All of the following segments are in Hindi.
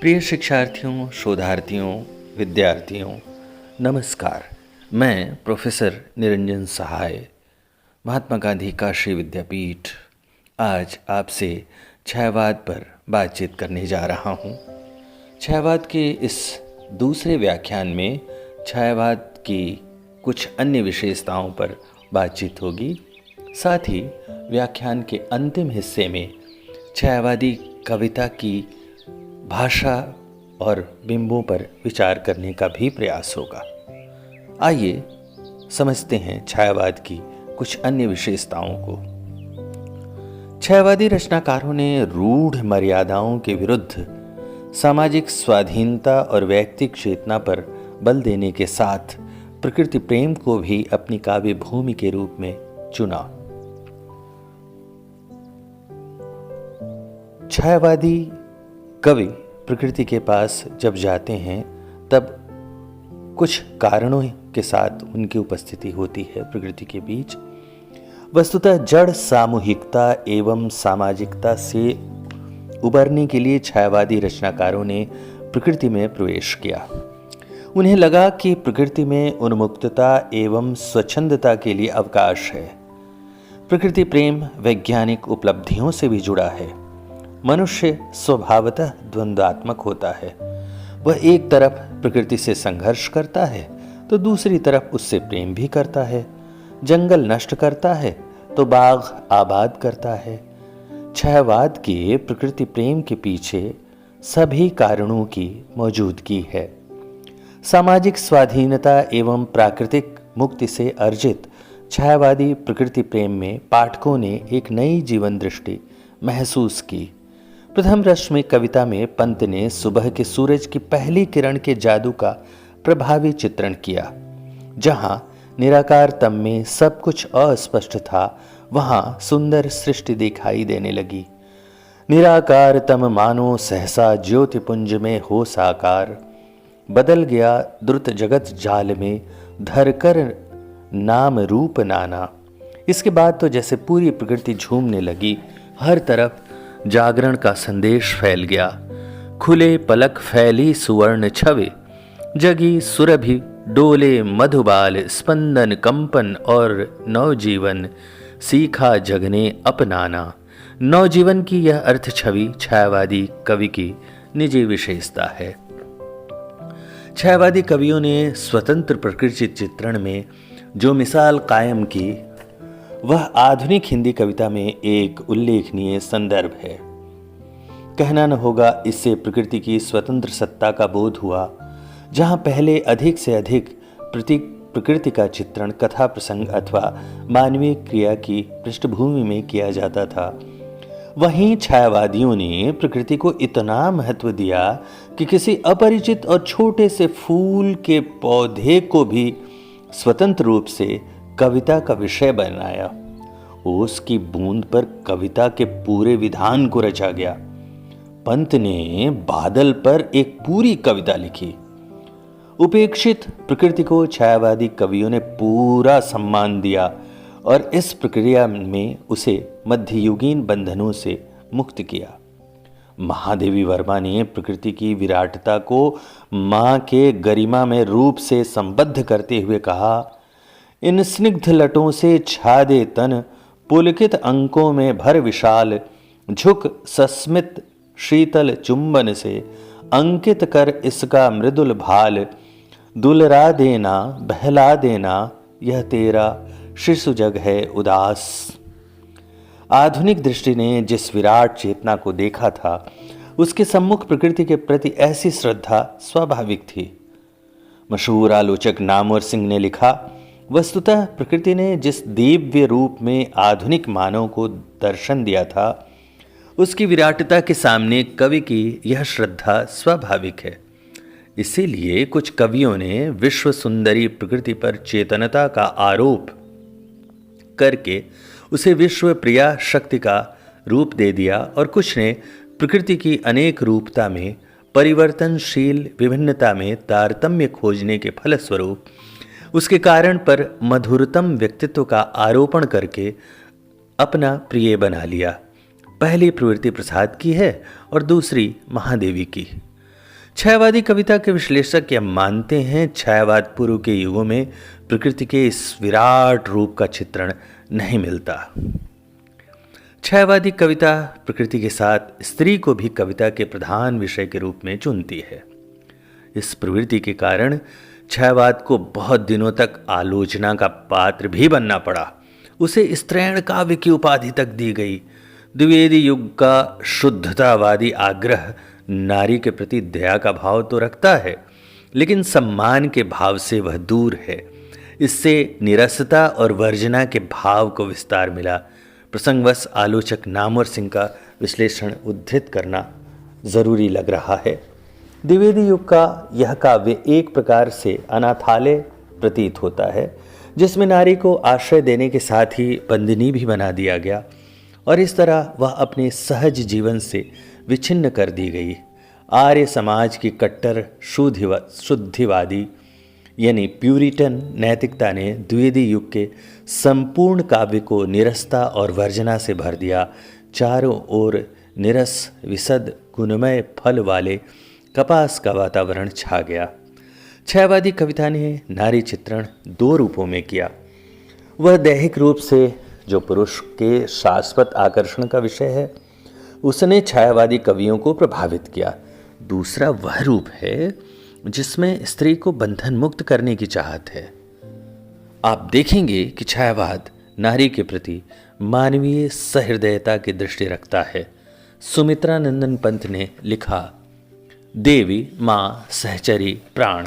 प्रिय शिक्षार्थियों, शोधार्थियों, विद्यार्थियों, नमस्कार। मैं प्रोफेसर निरंजन सहाय, महात्मा गांधी काशी विद्यापीठ, आज आपसे छायावाद पर बातचीत करने जा रहा हूँ। छायावाद के इस दूसरे व्याख्यान में छायावाद की कुछ अन्य विशेषताओं पर बातचीत होगी। साथ ही व्याख्यान के अंतिम हिस्से में छायावादी कविता की भाषा और बिंबों पर विचार करने का भी प्रयास होगा। आइए समझते हैं छायावाद की कुछ अन्य विशेषताओं को। छायावादी रचनाकारों ने रूढ़ मर्यादाओं के विरुद्ध सामाजिक स्वाधीनता और व्यक्तिक चेतना पर बल देने के साथ प्रकृति प्रेम को भी अपनी काव्य भूमि के रूप में चुना। छायावादी कवि प्रकृति के पास जब जाते हैं तब कुछ कारणों के साथ उनकी उपस्थिति होती है प्रकृति के बीच। वस्तुतः जड़ सामूहिकता एवं सामाजिकता से उबरने के लिए छायावादी रचनाकारों ने प्रकृति में प्रवेश किया। उन्हें लगा कि प्रकृति में उन्मुक्तता एवं स्वच्छंदता के लिए अवकाश है। प्रकृति प्रेम वैज्ञानिक उपलब्धियों से भी जुड़ा है। मनुष्य स्वभावतः द्वंद्वात्मक होता है। वह एक तरफ प्रकृति से संघर्ष करता है तो दूसरी तरफ उससे प्रेम भी करता है। जंगल नष्ट करता है तो बाग आबाद करता है। छायावाद के प्रकृति प्रेम के पीछे सभी कारणों की मौजूदगी है। सामाजिक स्वाधीनता एवं प्राकृतिक मुक्ति से अर्जित छायावादी प्रकृति प्रेम में पाठकों ने एक नई जीवन दृष्टि महसूस की। प्रथम रश्मि कविता में पंत ने सुबह के सूरज की पहली किरण के जादू का प्रभावी चित्रण किया। जहां निराकार तम में सब कुछ अस्पष्ट था, वहां सुंदर सृष्टि दिखाई देने लगी। निराकार तम मानो सहसा ज्योतिपुंज में हो साकार, बदल गया द्रुत जगत जाल में धरकर नाम रूप नाना। इसके बाद तो जैसे पूरी प्रकृति झूमने लगी। हर तरफ जागरण का संदेश फैल गया। खुले पलक फैली सुवर्ण छवि, जगी सुरभि डोले मधुबाल, स्पंदन कंपन और नवजीवन सीखा जगने अपनाना। नवजीवन की यह अर्थ छवि छायावादी कवि की निजी विशेषता है। छायावादी कवियों ने स्वतंत्र प्रकृति चित्रण में जो मिसाल कायम की, वह आधुनिक हिंदी कविता में एक उल्लेखनीय संदर्भ है। कहना न होगा, इससे प्रकृति की स्वतंत्र सत्ता का बोध हुआ। जहां पहले अधिक से अधिक प्रकृति का चित्रण कथा प्रसंग अथवा मानवीय क्रिया की पृष्ठभूमि में किया जाता था, वहीं छायावादियों ने प्रकृति को इतना महत्व दिया कि किसी अपरिचित और छोटे से फूल के पौधे को भी स्वतंत्र रूप से कविता का विषय बनाया। ओस की बूंद पर कविता के पूरे विधान को रचा गया। पंत ने बादल पर एक पूरी कविता लिखी। उपेक्षित प्रकृति को छायावादी कवियों ने पूरा सम्मान दिया और इस प्रक्रिया में उसे मध्ययुगीन बंधनों से मुक्त किया। महादेवी वर्मा ने प्रकृति की विराटता को मां के गरिमा में रूप से संबद्ध करते हुए कहा, इन स्निग्ध लटों से छा दे तन, पुलकित अंकों में भर विशाल, झुक सस्मित शीतल चुंबन से, अंकित कर इसका मृदुल भाल, दुलरा देना बहला देना, यह तेरा शिशु जग है उदास। आधुनिक दृष्टि ने जिस विराट चेतना को देखा था, उसके सम्मुख प्रकृति के प्रति ऐसी श्रद्धा स्वाभाविक थी। मशहूर आलोचक नामवर सिंह ने लिखा, वस्तुतः प्रकृति ने जिस दिव्य रूप में आधुनिक मानव को दर्शन दिया था, उसकी विराटता के सामने कवि की यह श्रद्धा स्वाभाविक है। इसीलिए कुछ कवियों ने विश्व सुंदरी प्रकृति पर चेतनता का आरोप करके उसे विश्व प्रिया शक्ति का रूप दे दिया, और कुछ ने प्रकृति की अनेक रूपता में परिवर्तनशील विभिन्नता में तारतम्य खोजने के फलस्वरूप उसके कारण पर मधुरतम व्यक्तित्व का आरोपण करके अपना प्रिय बना लिया। पहली प्रवृत्ति प्रसाद की है और दूसरी महादेवी की। छायावादी कविता के विश्लेषक यह मानते हैं छायावाद पूर्व के युगों में प्रकृति के इस विराट रूप का चित्रण नहीं मिलता। छायावादी कविता प्रकृति के साथ स्त्री को भी कविता के प्रधान विषय के रूप में चुनती है। इस प्रवृत्ति के कारण छायावाद को बहुत दिनों तक आलोचना का पात्र भी बनना पड़ा। उसे स्त्रैण काव्य की उपाधि तक दी गई। द्विवेदी युग का शुद्धतावादी आग्रह नारी के प्रति दया का भाव तो रखता है, लेकिन सम्मान के भाव से वह दूर है। इससे निरसता और वर्जना के भाव को विस्तार मिला। प्रसंगवश आलोचक नामवर सिंह का विश्लेषण उद्धृत करना जरूरी लग रहा है। द्विवेदी युग का यह काव्य एक प्रकार से अनाथालय प्रतीत होता है, जिसमें नारी को आश्रय देने के साथ ही बंदिनी भी बना दिया गया और इस तरह वह अपने सहज जीवन से विच्छिन्न कर दी गई। आर्य समाज की कट्टर शुद्धिवादी यानी प्यूरिटन नैतिकता ने द्विवेदी युग के संपूर्ण काव्य को निरसता और वर्जना से भर दिया। चारों ओर निरस विशद गुणमय फल वाले कपास का वातावरण छा गया। छायावादी कविता ने नारी चित्रण दो रूपों में किया। वह दैहिक रूप से जो पुरुष के शाश्वत आकर्षण का विषय है, उसने छायावादी कवियों को प्रभावित किया। दूसरा वह रूप है जिसमें स्त्री को बंधन मुक्त करने की चाहत है। आप देखेंगे कि छायावाद नारी के प्रति मानवीय सहृदयता की दृष्टि रखता है। सुमित्रा नंदन पंत ने लिखा, देवी माँ सहचरी प्राण।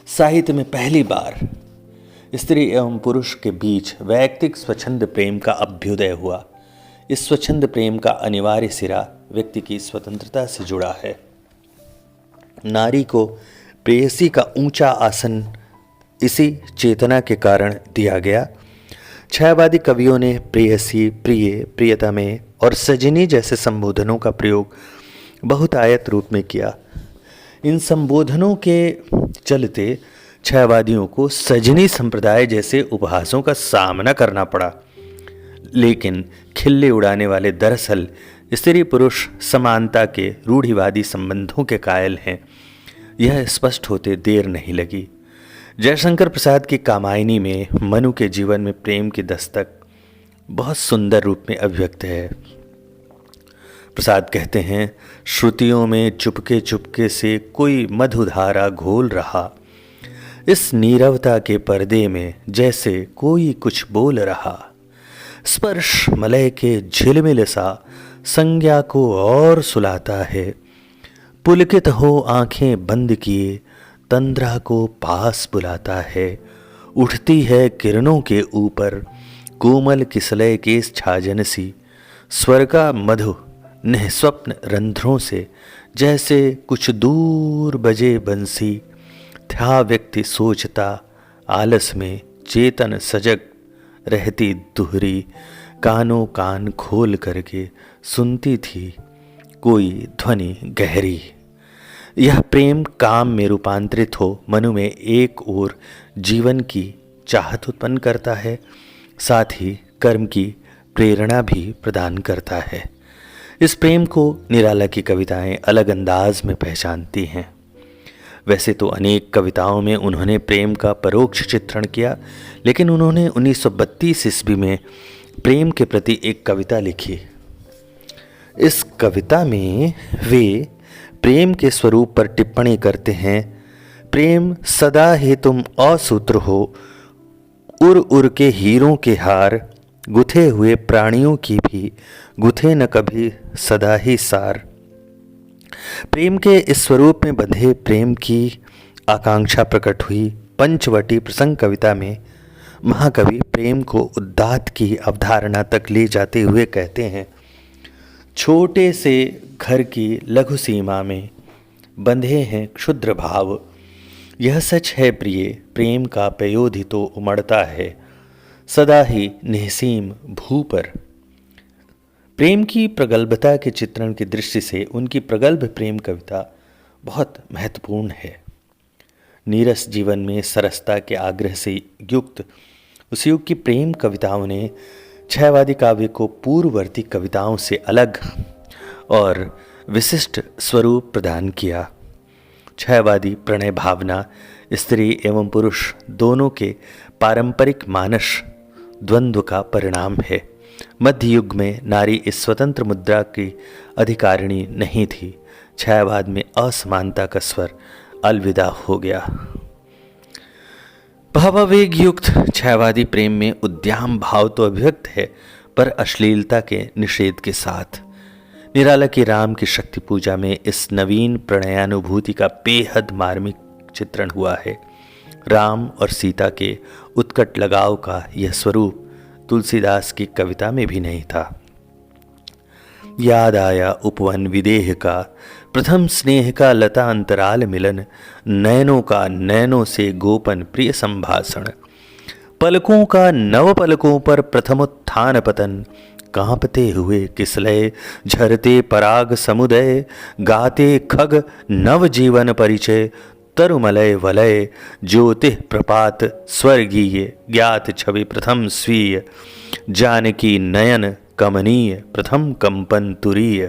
साहित्य में पहली बार स्त्री एवं पुरुष के बीच वैयक्तिक स्वच्छंद प्रेम का अभ्युदय हुआ। इस स्वच्छंद प्रेम का अनिवार्य सिरा व्यक्ति की स्वतंत्रता से जुड़ा है। नारी को प्रेयसी का ऊंचा आसन इसी चेतना के कारण दिया गया। छायावादी कवियों ने प्रेयसी, प्रिय, प्रियतमे और सजनी जैसे संबोधनों का प्रयोग बहुतायत रूप में किया। इन संबोधनों के चलते छायावादियों को सजनी संप्रदाय जैसे उपहासों का सामना करना पड़ा, लेकिन खिल्ली उड़ाने वाले दरअसल स्त्री पुरुष समानता के रूढ़िवादी संबंधों के कायल हैं। यह स्पष्ट होते देर नहीं लगी। जयशंकर प्रसाद की कामायनी में मनु के जीवन में प्रेम की दस्तक बहुत सुंदर रूप में अभिव्यक्त है। प्रसाद कहते हैं, श्रुतियों में चुपके चुपके से कोई मधुधारा घोल रहा, इस नीरवता के पर्दे में जैसे कोई कुछ बोल रहा, स्पर्श मलय के झिलमिल सा संज्ञा को और सुलाता है, पुलकित हो आंखें बंद किए तंद्रा को पास बुलाता है, उठती है किरणों के ऊपर कोमल किसलय के छाजन सी, स्वर का मधु निःस्वप्न रंध्रों से जैसे कुछ दूर बजे बंसी, था व्यक्ति सोचता आलस में चेतन सजग रहती दुहरी, कानों कान खोल करके सुनती थी कोई ध्वनि गहरी। यह प्रेम काम में रूपांतरित हो मनु में एक ओर जीवन की चाहत उत्पन्न करता है, साथ ही कर्म की प्रेरणा भी प्रदान करता है। इस प्रेम को निराला की कविताएं अलग अंदाज में पहचानती हैं। वैसे तो अनेक कविताओं में उन्होंने प्रेम का परोक्ष चित्रण किया, लेकिन उन्होंने 1932 ईस्वी में प्रेम के प्रति एक कविता लिखी। इस कविता में वे प्रेम के स्वरूप पर टिप्पणी करते हैं। प्रेम सदा ही तुम असूत्र हो, उर उर के हीरों के हार, गुथे हुए प्राणियों की भी गुथे न कभी सदा ही सार। प्रेम के इस स्वरूप में बंधे प्रेम की आकांक्षा प्रकट हुई। पंचवटी प्रसंग कविता में महाकवि प्रेम को उद्दात की अवधारणा तक ले जाते हुए कहते हैं, छोटे से घर की लघु सीमा में बंधे हैं क्षुद्र भाव, यह सच है प्रिय प्रेम का पयोधि तो उमड़ता है, सदा ही निःसीम भू पर। प्रेम की प्रगल्भता के चित्रण की दृष्टि से उनकी प्रगल्भ प्रेम कविता बहुत महत्वपूर्ण है। नीरस जीवन में सरसता के आग्रह से युक्त उस युग की प्रेम कविताओं ने छायावादी काव्य को पूर्ववर्ती कविताओं से अलग और विशिष्ट स्वरूप प्रदान किया। छयवादी प्रणय भावना स्त्री एवं पुरुष दोनों के पारंपरिक मानस द्वंद्व का परिणाम है। मध्य युग में नारी इस स्वतंत्र मुद्रा की अधिकारिणी नहीं थी। छयवाद में असमानता का स्वर अलविदा हो गया। भावावेग युक्त छयवादी प्रेम में उद्दाम भाव तो अभिव्यक्त है, पर अश्लीलता के निषेध के साथ। निराला की राम की शक्ति पूजा में इस नवीन प्रणयानुभूति का बेहद मार्मिक चित्रण हुआ है। राम और सीता के उत्कट लगाव का यह स्वरूप तुलसीदास की कविता में भी नहीं था। याद आया उपवन विदेह का, प्रथम स्नेह का लता अंतराल मिलन, नैनों का नैनों से गोपन प्रिय संभाषण, पलकों का नव पलकों पर प्रथमोत्थान पतन, कांपते हुए किसलय झरते पराग समुदय, गाते खग नव जीवन परिचय, तरुमलय वलय ज्योतिः प्रपात स्वर्गीय, ज्ञात छवि प्रथम स्वीय, जानकी नयन कमनीय, प्रथम कंपन तुरीय।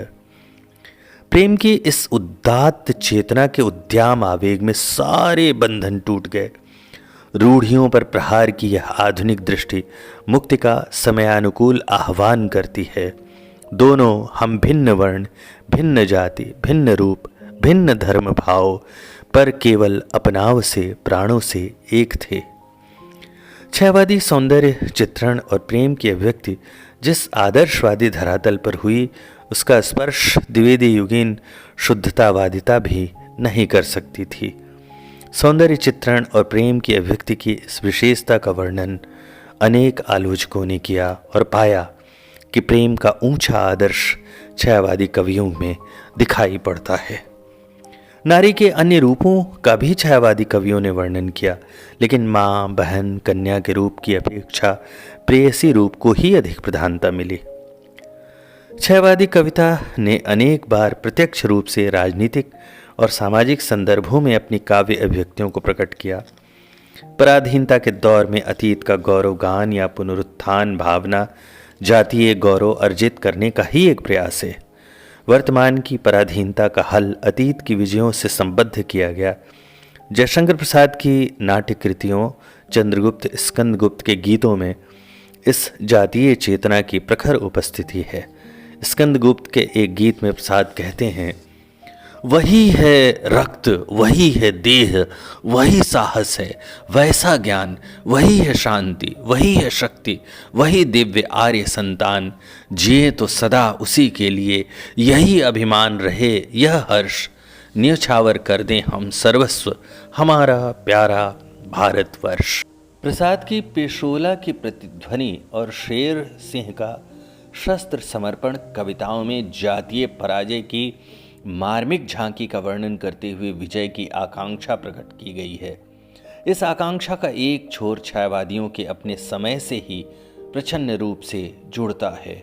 प्रेम की इस उदात्त चेतना के उद्दाम आवेग में सारे बंधन टूट गए। रूढ़ियों पर प्रहार की यह आधुनिक दृष्टि मुक्ति का समयानुकूल आह्वान करती है। दोनों हम भिन्न वर्ण, भिन्न जाति, भिन्न रूप, भिन्न धर्म भाव, पर केवल अपनाव से प्राणों से एक थे। छयवादी सौंदर्य चित्रण और प्रेम की अभिव्यक्ति जिस आदर्शवादी धरातल पर हुई, उसका स्पर्श द्विवेदी युगीन शुद्धतावादिता भी नहीं कर सकती थी। सौंदर्य चित्रण और प्रेम की अभिव्यक्ति की इस विशेषता का वर्णन अनेक आलोचकों ने किया और पाया कि प्रेम का ऊंचा आदर्श छयवादी कवियों में दिखाई पड़ता है। नारी के अन्य रूपों का भी छयवादी कवियों ने वर्णन किया, लेकिन माँ, बहन, कन्या के रूप की अपेक्षा प्रेयसी रूप को ही अधिक प्रधानता मिली। छयवादी कविता ने अनेक बार प्रत्यक्ष रूप से राजनीतिक और सामाजिक संदर्भों में अपनी काव्य अभिव्यक्तियों को प्रकट किया। पराधीनता के दौर में अतीत का गौरव गान या पुनरुत्थान भावना जातीय गौरव अर्जित करने का ही एक प्रयास है। वर्तमान की पराधीनता का हल अतीत की विजयों से संबद्ध किया गया। जयशंकर प्रसाद की नाट्य कृतियों, चंद्रगुप्त, स्कंदगुप्त के गीतों में इस जातीय चेतना की प्रखर उपस्थिति है। स्कंदगुप्त के एक गीत में प्रसाद कहते हैं, वही है रक्त, वही है देह, वही साहस है, वैसा ज्ञान, वही है शांति, वही है शक्ति, वही दिव्य आर्य संतान, जिए तो सदा उसी के लिए, यही अभिमान रहे, यह हर्ष, न्यौछावर कर दें हम सर्वस्व, हमारा प्यारा भारतवर्ष। प्रसाद की पेशोला की प्रतिध्वनि और शेर सिंह का शस्त्र समर्पण कविताओं में जातीय पराजय की मार्मिक झांकी का वर्णन करते हुए विजय की आकांक्षा प्रकट की गई है। इस आकांक्षा का एक छोर छायावादियों के अपने समय से ही प्रच्छन्न रूप से जुड़ता है।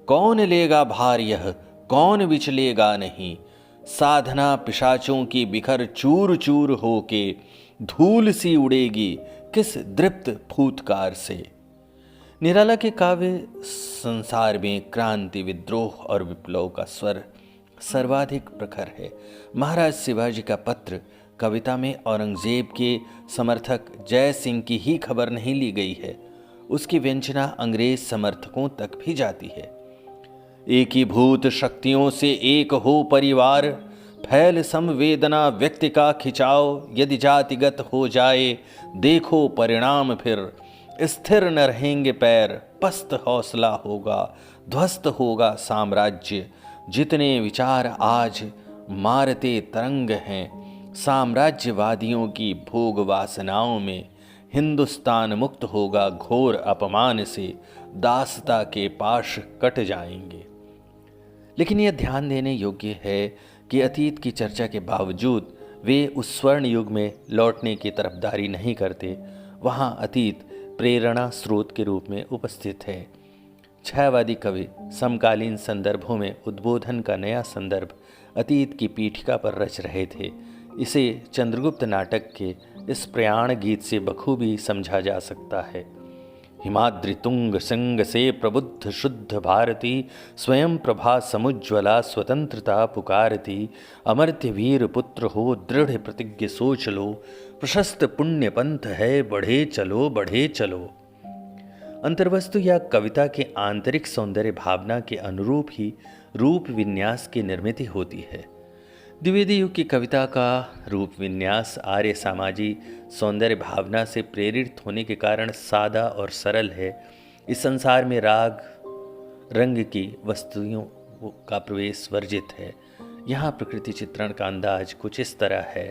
कौन लेगा भार यह, कौन विचलेगा नहीं, साधना पिशाचों की बिखर चूर चूर होके, धूल सी उड़ेगी किस दृप्त फूतकार से। निराला के काव्य संसार में क्रांति, विद्रोह और विप्लव का स्वर सर्वाधिक प्रखर है। महाराज शिवाजी का पत्र कविता में औरंगजेब के समर्थक जय सिंह की ही खबर नहीं ली गई है, उसकी व्यंजना अंग्रेज समर्थकों तक भी जाती है। एकीभूत शक्तियों से एक हो परिवार, फैल संवेदना व्यक्ति का खिंचाव, यदि जातिगत हो जाए देखो परिणाम फिर, स्थिर न रहेंगे पैर, पस्त हौसला होगा, ध्वस्त होगा साम्राज्य, जितने विचार आज मारते तरंग हैं, साम्राज्यवादियों की भोग वासनाओं में, हिंदुस्तान मुक्त होगा घोर अपमान से, दासता के पाश कट जाएंगे। लेकिन यह ध्यान देने योग्य है कि अतीत की चर्चा के बावजूद वे उस स्वर्ण युग में लौटने की तरफदारी नहीं करते। वहाँ अतीत प्रेरणा स्रोत के रूप में उपस्थित है। छायावादी कवि समकालीन संदर्भों में उद्बोधन का नया संदर्भ अतीत की पीठिका पर रच रहे थे। इसे चंद्रगुप्त नाटक के इस प्रयाण गीत से बखूबी समझा जा सकता है। हिमाद्रि तुंग संग से प्रबुद्ध शुद्ध भारती, स्वयं प्रभा समुज्ज्वला स्वतंत्रता पुकारती। अमर्त्य वीर पुत्र हो दृढ़ प्रतिज्ञ सोच लो, प्रशस्त पुण्य पंथ है बढ़े चलो बढ़े चलो। अंतर्वस्तु या कविता के आंतरिक सौंदर्य भावना के अनुरूप ही रूप विन्यास की निर्मिति होती है। द्विवेदी युग की कविता का रूप विन्यास आर्य सामाजी सौंदर्य भावना से प्रेरित होने के कारण सादा और सरल है। इस संसार में राग रंग की वस्तुओं का प्रवेश वर्जित है। यहाँ प्रकृति चित्रण का अंदाज कुछ इस तरह है।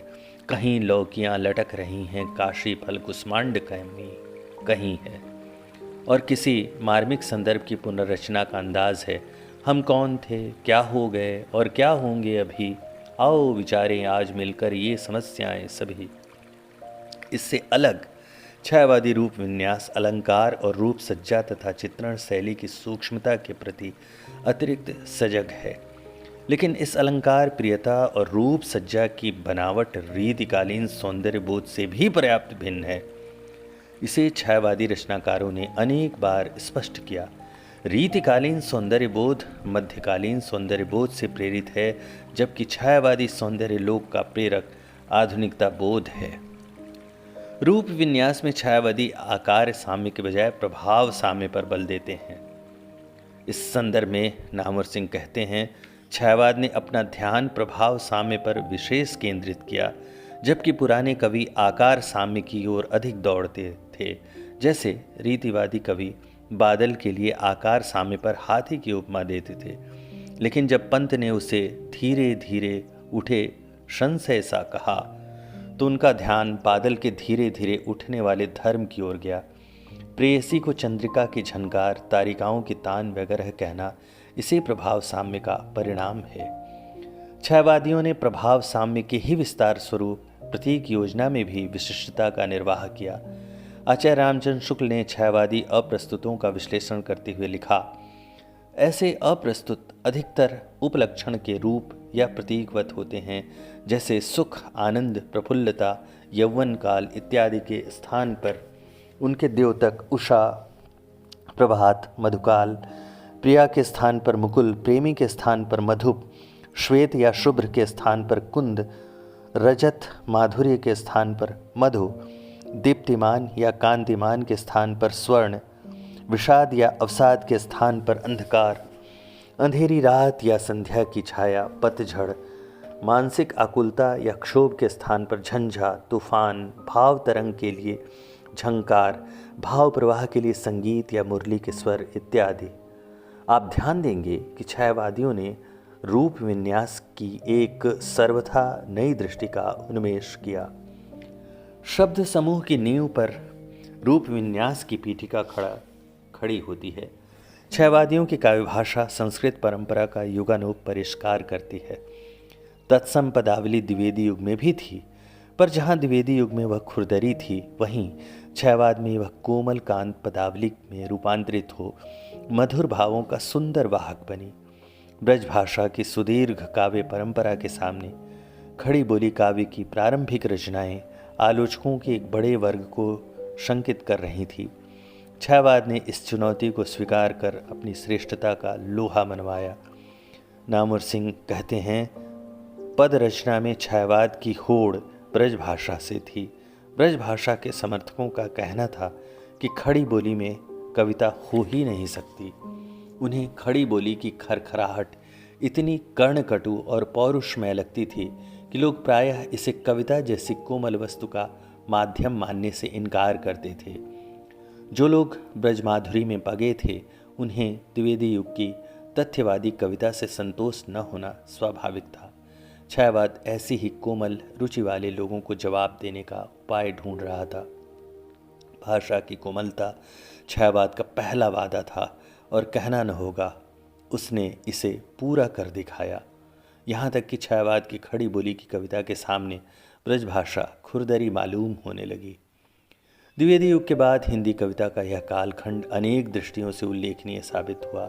कहीं लौकियाँ लटक रही हैं, काशी फल कुष्मांड कहीं है, और किसी मार्मिक संदर्भ की पुनर्रचना का अंदाज है। हम कौन थे, क्या हो गए और क्या होंगे अभी, आओ विचारें आज मिलकर ये समस्याएं सभी। इससे अलग छायावादी रूप विन्यास अलंकार और रूप सज्जा तथा चित्रण शैली की सूक्ष्मता के प्रति अतिरिक्त सजग है। लेकिन इस अलंकार प्रियता और रूप सज्जा की बनावट रीतिकालीन सौंदर्य बोध से भी पर्याप्त भिन्न है। इसे छायावादी रचनाकारों ने अनेक बार स्पष्ट किया। रीतिकालीन सौंदर्य बोध मध्यकालीन सौंदर्य बोध से प्रेरित है, जबकि छायावादी सौंदर्य लोक का प्रेरक आधुनिकता बोध है। रूप विन्यास में छायावादी आकार साम्य के बजाय प्रभाव साम्य पर बल देते हैं। इस संदर्भ में नामवर सिंह कहते हैं, छायावाद ने अपना ध्यान प्रभाव साम्य पर विशेष केंद्रित किया, जबकि पुराने कवि आकार साम्य की ओर अधिक दौड़ते थे। जैसे रीतिवादी कवि बादल के लिए आकार साम्य पर हाथी की उपमा देते थे, लेकिन जब पंत ने उसे धीरे धीरे उठे संशय सा कहा तो उनका ध्यान बादल के धीरे धीरे उठने वाले धर्म की ओर गया। प्रेयसी को चंद्रिका की झनकार, तारिकाओं की तान वगैरह कहना इसी प्रभाव साम्य का परिणाम है। छायावादियों ने प्रभाव साम्य के ही विस्तार स्वरूप प्रतीक योजना में भी विशिष्टता का निर्वाह किया। आचार्य रामचंद्र शुक्ल ने छायावादी अप्रस्तुतों का विश्लेषण करते हुए लिखा, ऐसे अप्रस्तुत अधिकतर उपलक्षण के रूप या प्रतीकवत होते हैं, जैसे सुख, आनंद, प्रफुल्लता, यौवन काल इत्यादि के स्थान पर उनके द्योतक, उषा, प्रभात, मधुकाल, प्रिया के स्थान पर मुकुल, प्रेमी के स्थान पर मधुप, श्वेत या शुभ्र के स्थान पर कुंद, रजत, माधुर्य के स्थान पर मधु, दीप्तिमान या कांतिमान के स्थान पर स्वर्ण, विषाद या अवसाद के स्थान पर अंधकार, अंधेरी रात या संध्या की छाया, पतझड़, मानसिक आकुलता या क्षोभ के स्थान पर झंझा, तूफान, भाव तरंग के लिए झंकार, भाव प्रवाह के लिए संगीत या मुरली के स्वर इत्यादि। आप ध्यान देंगे कि छायावादियों ने रूप विन्यास की एक सर्वथा नई दृष्टि का उन्मेष किया। शब्द समूह की नींव पर रूप विन्यास की पीठिका खड़ी होती है। छायावादियों की काव्य भाषा संस्कृत परंपरा का युगानुग परिष्कार करती है। तत्सम पदावली द्विवेदी युग में भी थी, पर जहाँ द्विवेदी युग में वह खुरदरी थी, वहीं छायावाद में वह कोमल कांत पदावली में रूपांतरित हो मधुर भावों का सुंदर वाहक बनी। ब्रज भाषा की सुदीर्घ काव्य परंपरा के सामने खड़ी बोली काव्य की प्रारंभिक रचनाएं आलोचकों के एक बड़े वर्ग को शंकित कर रही थी। छायावाद ने इस चुनौती को स्वीकार कर अपनी श्रेष्ठता का लोहा मनवाया। नामवर सिंह कहते हैं, पद रचना में छायावाद की होड़ ब्रज भाषा से थी। ब्रज भाषा के समर्थकों का कहना था कि खड़ी बोली में कविता हो ही नहीं सकती। उन्हें खड़ी बोली की खरखराहट इतनी कर्णकटु और पौरुषमय लगती थी कि लोग प्रायः इसे कविता जैसी कोमल वस्तु का माध्यम मानने से इनकार करते थे। जो लोग ब्रजमाधुरी में पगे थे, उन्हें द्विवेदी युग की तथ्यवादी कविता से संतोष न होना स्वाभाविक था। छायावाद ऐसी ही कोमल रुचि वाले लोगों को जवाब देने का उपाय ढूंढ रहा था। भाषा की कोमलता छायावाद का पहला वादा था और कहना न होगा, उसने इसे पूरा कर दिखाया। यहाँ तक कि छायावाद की खड़ी बोली की कविता के सामने ब्रजभाषा खुरदरी मालूम होने लगी। द्विवेदी युग के बाद हिंदी कविता का यह कालखंड अनेक दृष्टियों से उल्लेखनीय साबित हुआ।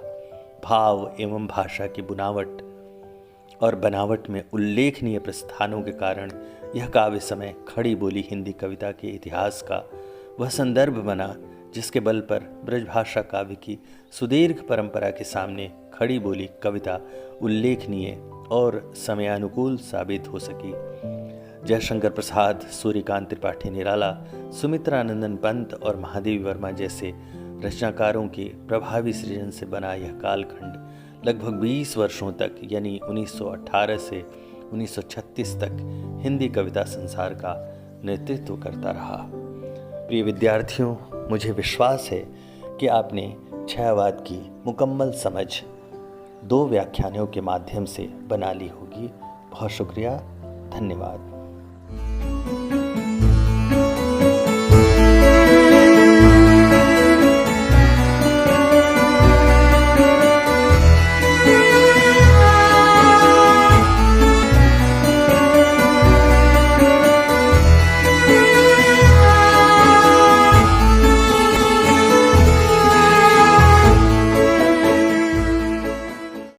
भाव एवं भाषा की बुनावट और बनावट में उल्लेखनीय प्रस्थानों के कारण यह काव्य समय खड़ी बोली हिंदी कविता के इतिहास का वह संदर्भ बना जिसके बल पर ब्रजभाषा काव्य की सुदीर्घ परंपरा के सामने खड़ी बोली कविता उल्लेखनीय और समयानुकूल साबित हो सकी। जयशंकर प्रसाद, सूर्यकांत त्रिपाठी निराला, सुमित्रानंदन पंत और महादेवी वर्मा जैसे रचनाकारों के प्रभावी सृजन से बना यह कालखंड लगभग 20 वर्षों तक यानी 1918 से 1936 तक हिंदी कविता संसार का नेतृत्व करता रहा। प्रिय विद्यार्थियों, मुझे विश्वास है कि आपने छायावाद की मुकम्मल समझ 2 व्याख्यानों के माध्यम से बना ली होगी। बहुत शुक्रिया, धन्यवाद।